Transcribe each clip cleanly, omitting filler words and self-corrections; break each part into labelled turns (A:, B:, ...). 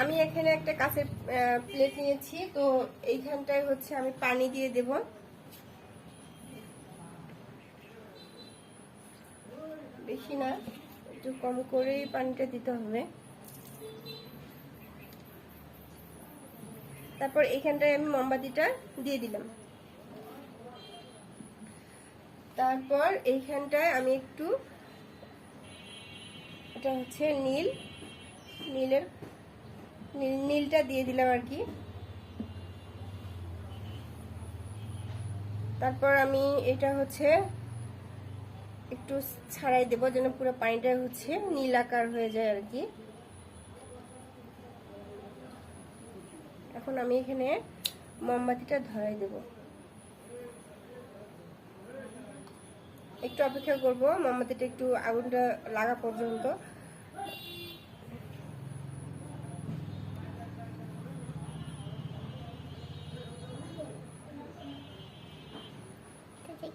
A: আমি এখানে একটা কাঁচের প্লেট নিয়েছি, তো এইখানটায় হচ্ছে আমি পানি দিয়ে দেব। বেশি না, একটু কম করেই পানিটা দিতে হবে। তারপর এইখানটায় আমি মোমবাতিটা দিয়ে দিলাম। তারপর এইখানটায় আমি একটু, এটা হচ্ছে নীলটা দিয়ে দিলাম আর কি। তারপর আমি এটা হচ্ছে একটু ছাড়াই দেবো যেন পুরো পানিটা হচ্ছে নীল আকার হয়ে যায় আর কি। এখন আমি এখানে মোমবাতিটা ধরাই দেব। একটু অপেক্ষা করব মোমবাতিটা একটু আগুনটা লাগা পর্যন্ত।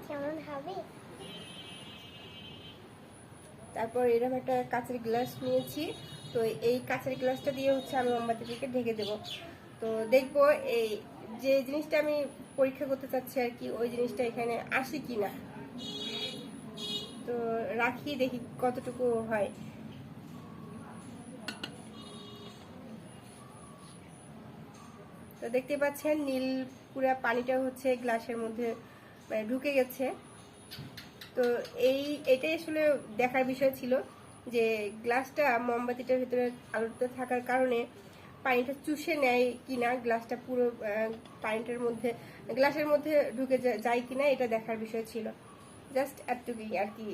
B: কেমন হবে?
A: তারপর এরকম একটা কাঁচের গ্লাস নিয়েছি, তো এই কাঁচের গ্লাসটা দিয়ে হচ্ছে আমি মোমবাতিটাকে ঢেকে দেব। তো দেখবো এই যে জিনিসটা আমি পরীক্ষা করতে চাচ্ছি আর কি, ওই জিনিসটা এখানে আসে কিনা। তো রাখি, দেখি কতটুকু হয়। তো দেখতে পাচ্ছেন নীল পুরা পানিটা হচ্ছে গ্লাসের মধ্যে মানে ঢুকে গেছে। তো এটাই আসলে দেখার বিষয় ছিল যে গ্লাসটা মোমবাতিটার ভিতরে আলোতে থাকার কারণে পানিটা চুষে নেয় কিনা, গ্লাসটা পুরো পানিটার মধ্যে গ্লাসের মধ্যে ঢুকে যায় কিনা, এটা দেখার বিষয় ছিল। জাস্ট এতটুকুই আর কি।